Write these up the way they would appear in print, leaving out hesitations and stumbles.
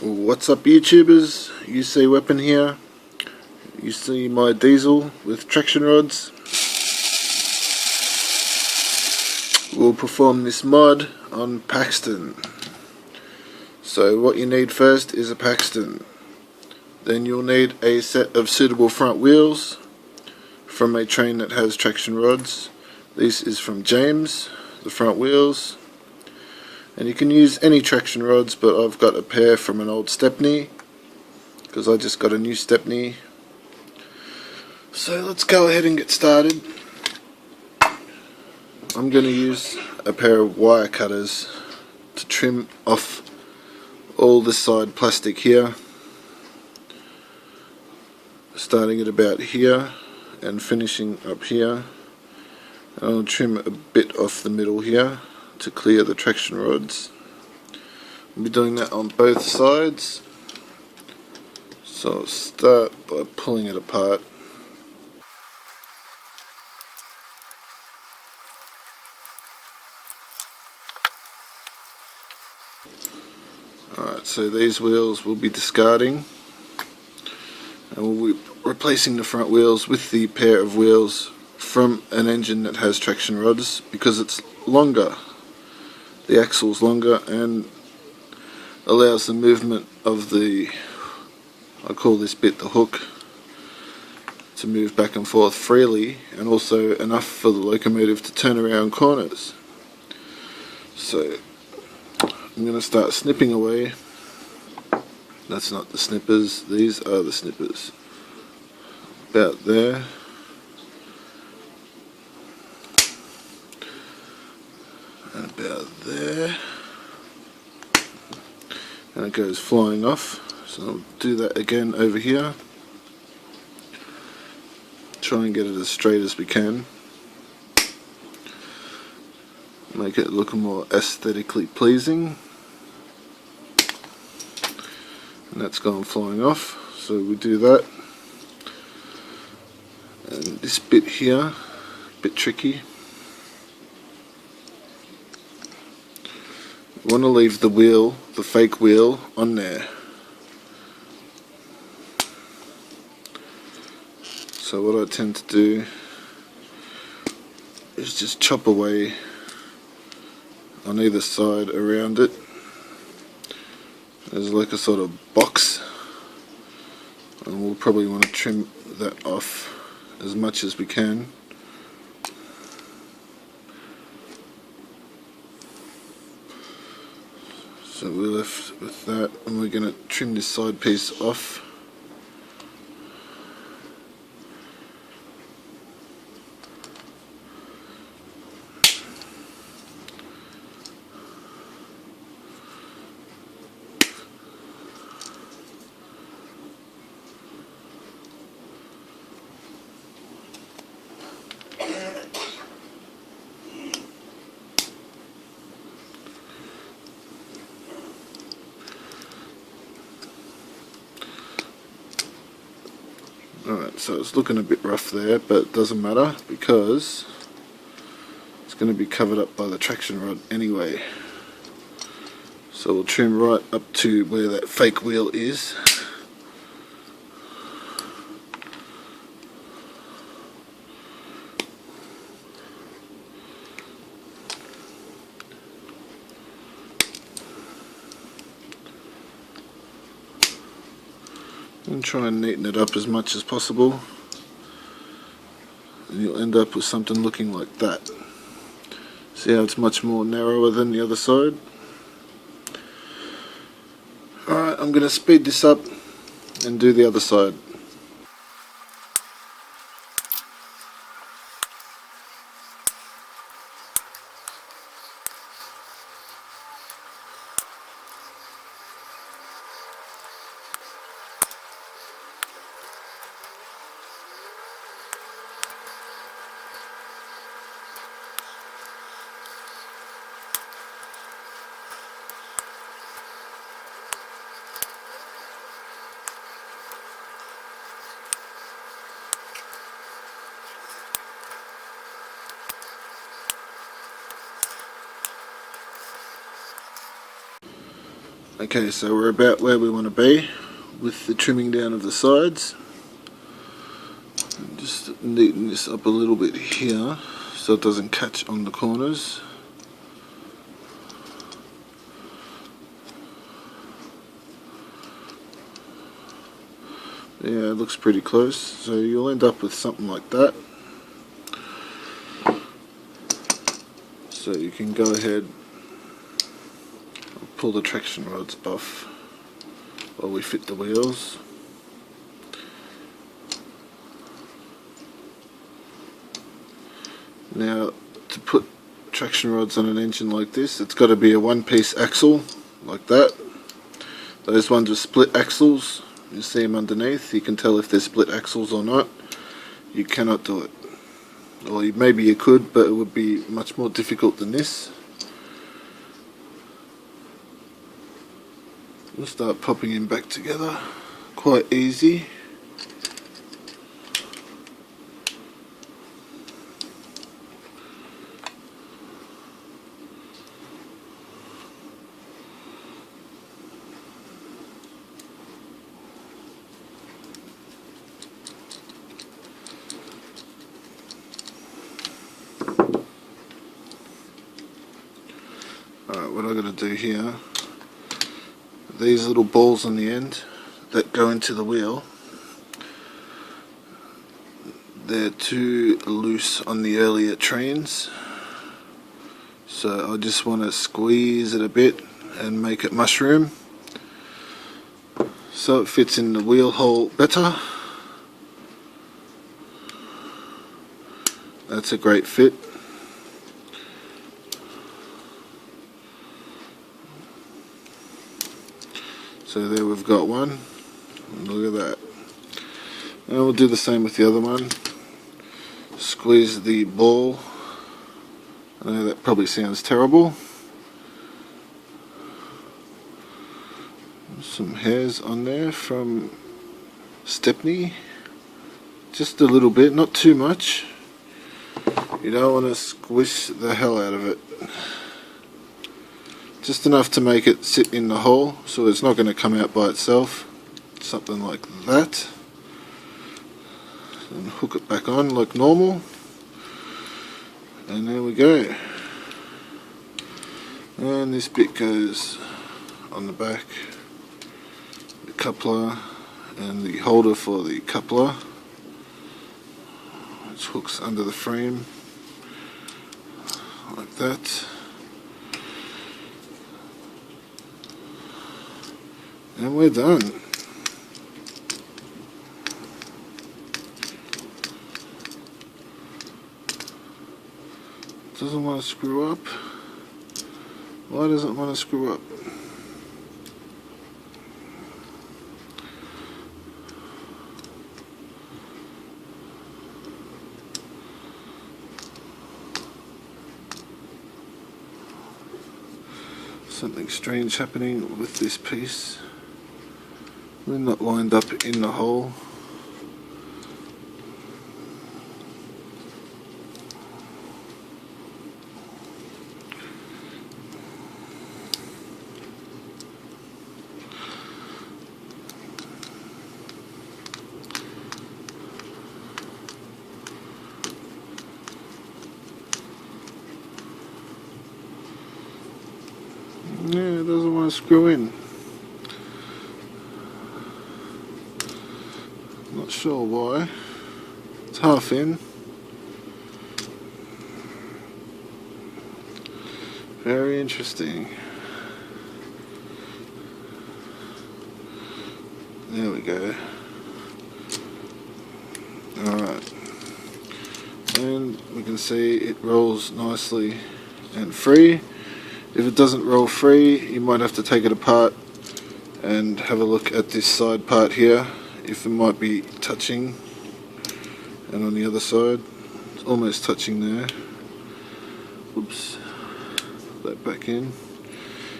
What's up, YouTubers? Ucwepn here. You see my diesel with traction rods. We'll perform this mod on Paxton. So what you need first is a Paxton. Then you'll need a set of suitable front wheels from a train that has traction rods. This is from James, the front wheels. And you can use any traction rods, but I've got a pair from an old Stepney because I just got a new Stepney. So let's go ahead and get started. I'm going to use a pair of wire cutters to trim off all the side plastic here, starting at about here and finishing up here. And I'll trim a bit off the middle here to clear the traction rods. I'll be doing that on both sides. So I'll start by pulling it apart. Alright, so these wheels we'll be discarding, and we'll be replacing the front wheels with the pair of wheels from an engine that has traction rods because it's longer. The axle's longer and allows the movement of the, I call this bit the hook, to move back and forth freely, and also enough for the locomotive to turn around corners. So I'm going to start snipping away. That's not the snippers, these are the snippers. About there. And about there. And it goes flying off. So I'll do that again over here. Try and get it as straight as we can. Make it look more aesthetically pleasing. And that's gone flying off. So we do that. And this bit here, a bit tricky. You want to leave the wheel, the fake wheel, on there. So what I tend to do is just chop away on either side around it. There's like a sort of box, and we'll probably want to trim that off as much as we can. So we're left with that, and we're going to trim this side piece off. Alright, so it's looking a bit rough there, but it doesn't matter because it's going to be covered up by the traction rod anyway. So we'll trim right up to where that fake wheel is. And try and neaten it up as much as possible, and you'll end up with something looking like that. See how it's much more narrower than the other side? Alright, I'm going to speed this up and do the other side. Okay, so we're about where we want to be with the trimming down of the sides. Just neaten this up a little bit here so it doesn't catch on the corners. Yeah, it looks pretty close, so you'll end up with something like that. So you can go ahead and pull the traction rods off while we fit the wheels. Now, to put traction rods on an engine like this, it's got to be a one-piece axle like that. Those ones are split axles. You see them underneath. You can tell if they're split axles or not. You cannot do it. Or maybe you could, but it would be much more difficult than this. We'll start popping them back together. Quite easy. Alright, what I'm going to do here, these little balls on the end that go into the wheel, they're too loose on the earlier trains, so I just want to squeeze it a bit and make it mushroom so it fits in the wheel hole better. That's a great fit. So there we've got one. Look at that. And we'll do the same with the other one. Squeeze the ball. I know that probably sounds terrible. Some hairs on there from Stepney. Just a little bit, not too much. You don't want to squish the hell out of it. Just enough to make it sit in the hole, so it's not going to come out by itself. Something like that. And hook it back on like normal. And there we go. And this bit goes on the back. The coupler and the holder for the coupler, which hooks under the frame like that. And we're done. Doesn't want to screw up. Why does it want to screw up? Something strange happening with this piece. We're not lined up in the hole. Yeah, it doesn't want to screw in. Not sure why. It's half in. Very interesting. There we go. Alright. And we can see it rolls nicely and free. If it doesn't roll free, you might have to take it apart and have a look at this side part here, if it might be touching. And on the other side, it's almost touching there. Oops. Put that back in.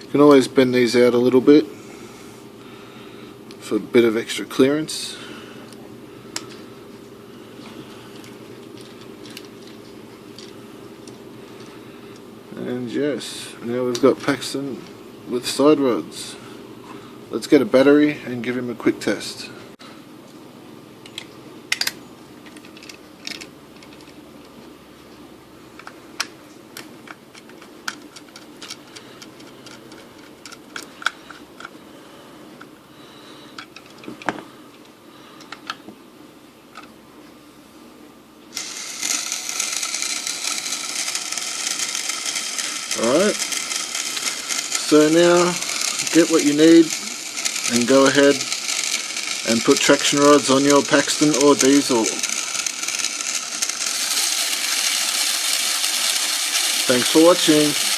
You can always bend these out a little bit for a bit of extra clearance. And yes, now we've got Paxton with side rods. let's get a battery and give him a quick test. Alright, so now get what you need and go ahead and put traction rods on your Paxton or diesel. Thanks for watching.